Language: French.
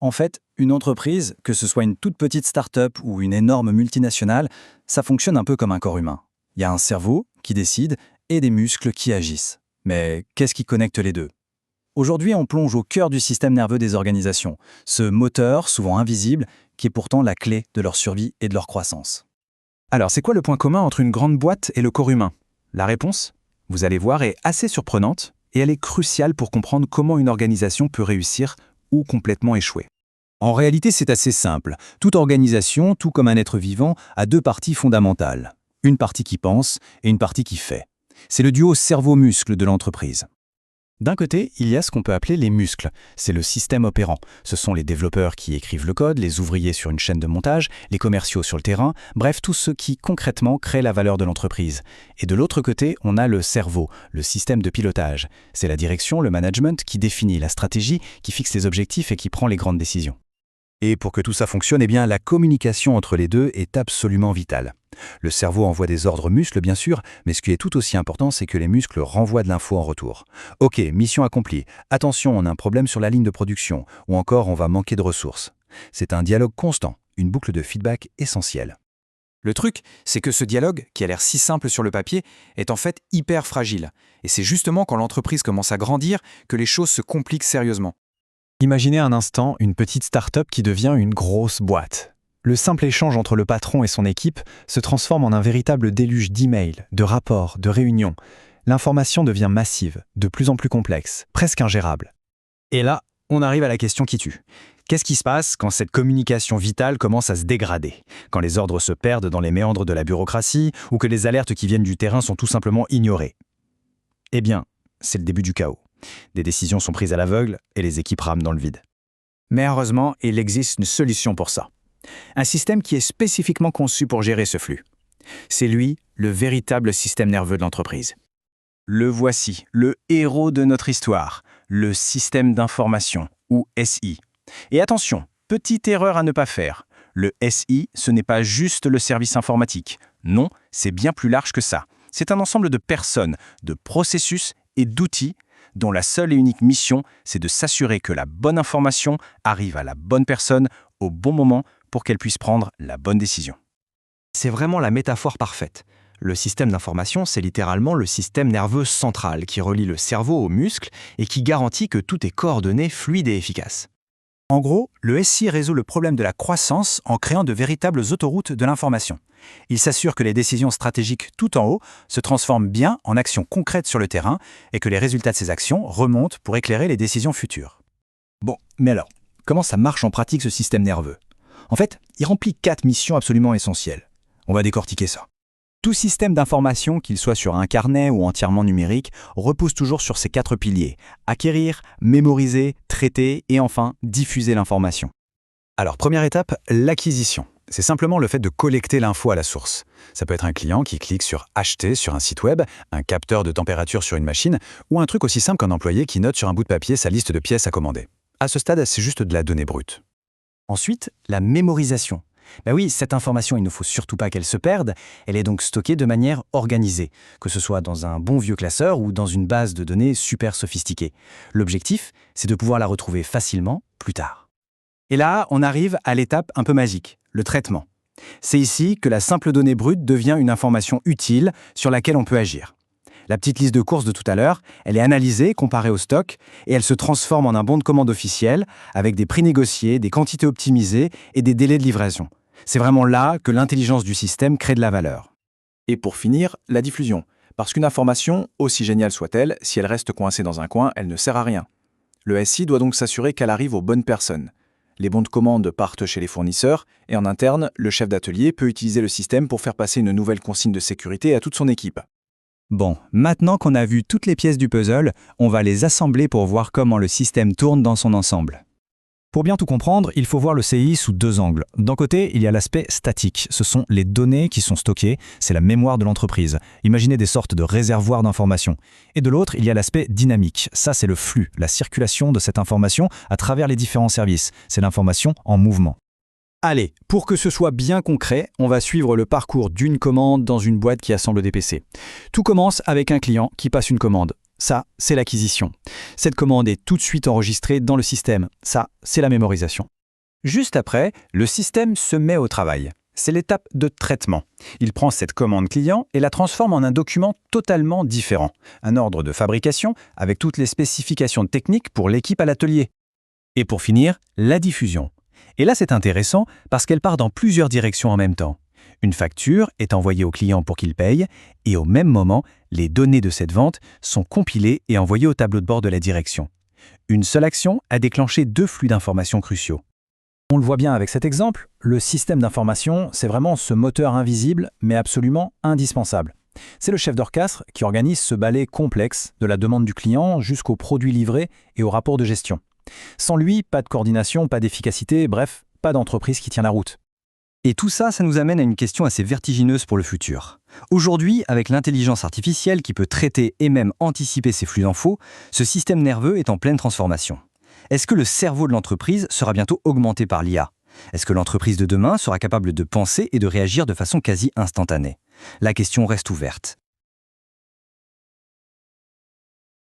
En fait, une entreprise, que ce soit une toute petite start-up ou une énorme multinationale, ça fonctionne un peu comme un corps humain. Il y a un cerveau qui décide et des muscles qui agissent. Mais qu'est-ce qui connecte les deux? Aujourd'hui, on plonge au cœur du système nerveux des organisations, ce moteur, souvent invisible, qui est pourtant la clé de leur survie et de leur croissance. Alors, c'est quoi le point commun entre une grande boîte et le corps humain? La réponse, vous allez voir, est assez surprenante et elle est cruciale pour comprendre comment une organisation peut réussir ou complètement échouer. En réalité, c'est assez simple. Toute organisation, tout comme un être vivant, a deux parties fondamentales. Une partie qui pense et une partie qui fait. C'est le duo cerveau-muscle de l'entreprise. D'un côté, il y a ce qu'on peut appeler les muscles. C'est le système opérant. Ce sont les développeurs qui écrivent le code, les ouvriers sur une chaîne de montage, les commerciaux sur le terrain, bref, tous ceux qui concrètement créent la valeur de l'entreprise. Et de l'autre côté, on a le cerveau, le système de pilotage. C'est la direction, le management qui définit la stratégie, qui fixe les objectifs et qui prend les grandes décisions. Et pour que tout ça fonctionne, la communication entre les deux est absolument vitale. Le cerveau envoie des ordres aux muscles, bien sûr, mais ce qui est tout aussi important, c'est que les muscles renvoient de l'info en retour. Ok, mission accomplie. Attention, on a un problème sur la ligne de production, ou encore on va manquer de ressources. C'est un dialogue constant, une boucle de feedback essentielle. Le truc, c'est que ce dialogue, qui a l'air si simple sur le papier, est en fait hyper fragile. Et c'est justement quand l'entreprise commence à grandir que les choses se compliquent sérieusement. Imaginez un instant une petite start-up qui devient une grosse boîte. Le simple échange entre le patron et son équipe se transforme en un véritable déluge d'emails, de rapports, de réunions. L'information devient massive, de plus en plus complexe, presque ingérable. Et là, on arrive à la question qui tue. Qu'est-ce qui se passe quand cette communication vitale commence à se dégrader? Quand les ordres se perdent dans les méandres de la bureaucratie ou que les alertes qui viennent du terrain sont tout simplement ignorées? Eh bien, c'est le début du chaos. Des décisions sont prises à l'aveugle et les équipes rament dans le vide. Mais heureusement, il existe une solution pour ça. Un système qui est spécifiquement conçu pour gérer ce flux. C'est lui, le véritable système nerveux de l'entreprise. Le voici, le héros de notre histoire, le système d'information, ou SI. Et attention, petite erreur à ne pas faire. Le SI, ce n'est pas juste le service informatique. Non, c'est bien plus large que ça. C'est un ensemble de personnes, de processus et d'outils dont la seule et unique mission, c'est de s'assurer que la bonne information arrive à la bonne personne au bon moment pour qu'elle puisse prendre la bonne décision. C'est vraiment la métaphore parfaite. Le système d'information, c'est littéralement le système nerveux central qui relie le cerveau aux muscles et qui garantit que tout est coordonné, fluide et efficace. En gros, le SI résout le problème de la croissance en créant de véritables autoroutes de l'information. Il s'assure que les décisions stratégiques tout en haut se transforment bien en actions concrètes sur le terrain et que les résultats de ces actions remontent pour éclairer les décisions futures. Bon, mais alors, comment ça marche en pratique ce système nerveux? En fait, il remplit 4 missions absolument essentielles. On va décortiquer ça. Tout système d'information, qu'il soit sur un carnet ou entièrement numérique, repose toujours sur ces 4 piliers. Acquérir, mémoriser, traiter et enfin diffuser l'information. Alors, première étape, l'acquisition. C'est simplement le fait de collecter l'info à la source. Ça peut être un client qui clique sur « Acheter » sur un site web, un capteur de température sur une machine, ou un truc aussi simple qu'un employé qui note sur un bout de papier sa liste de pièces à commander. À ce stade, c'est juste de la donnée brute. Ensuite, la mémorisation. Ben oui, cette information, il ne faut surtout pas qu'elle se perde. Elle est donc stockée de manière organisée, que ce soit dans un bon vieux classeur ou dans une base de données super sophistiquée. L'objectif, c'est de pouvoir la retrouver facilement plus tard. Et là, on arrive à l'étape un peu magique, le traitement. C'est ici que la simple donnée brute devient une information utile sur laquelle on peut agir. La petite liste de courses de tout à l'heure, elle est analysée, comparée au stock, et elle se transforme en un bon de commande officiel, avec des prix négociés, des quantités optimisées et des délais de livraison. C'est vraiment là que l'intelligence du système crée de la valeur. Et pour finir, la diffusion. Parce qu'une information, aussi géniale soit-elle, si elle reste coincée dans un coin, elle ne sert à rien. Le SI doit donc s'assurer qu'elle arrive aux bonnes personnes. Les bons de commande partent chez les fournisseurs, et en interne, le chef d'atelier peut utiliser le système pour faire passer une nouvelle consigne de sécurité à toute son équipe. Bon, maintenant qu'on a vu toutes les pièces du puzzle, on va les assembler pour voir comment le système tourne dans son ensemble. Pour bien tout comprendre, il faut voir le CI sous 2 angles. D'un côté, il y a l'aspect statique. Ce sont les données qui sont stockées, c'est la mémoire de l'entreprise. Imaginez des sortes de réservoirs d'informations. Et de l'autre, il y a l'aspect dynamique. Ça, c'est le flux, la circulation de cette information à travers les différents services. C'est l'information en mouvement. Allez, pour que ce soit bien concret, on va suivre le parcours d'une commande dans une boîte qui assemble des PC. Tout commence avec un client qui passe une commande. Ça, c'est l'acquisition. Cette commande est tout de suite enregistrée dans le système. Ça, c'est la mémorisation. Juste après, le système se met au travail. C'est l'étape de traitement. Il prend cette commande client et la transforme en un document totalement différent. Un ordre de fabrication avec toutes les spécifications techniques pour l'équipe à l'atelier. Et pour finir, la diffusion. Et là, c'est intéressant parce qu'elle part dans plusieurs directions en même temps. Une facture est envoyée au client pour qu'il paye et au même moment, les données de cette vente sont compilées et envoyées au tableau de bord de la direction. Une seule action a déclenché 2 flux d'informations cruciaux. On le voit bien avec cet exemple, le système d'information, c'est vraiment ce moteur invisible, mais absolument indispensable. C'est le chef d'orchestre qui organise ce ballet complexe de la demande du client jusqu'au produit livré et au rapport de gestion. Sans lui, pas de coordination, pas d'efficacité, bref, pas d'entreprise qui tient la route. Et tout ça, ça nous amène à une question assez vertigineuse pour le futur. Aujourd'hui, avec l'intelligence artificielle qui peut traiter et même anticiper ces flux d'infos, ce système nerveux est en pleine transformation. Est-ce que le cerveau de l'entreprise sera bientôt augmenté par l'IA? Est-ce que l'entreprise de demain sera capable de penser et de réagir de façon quasi instantanée? La question reste ouverte.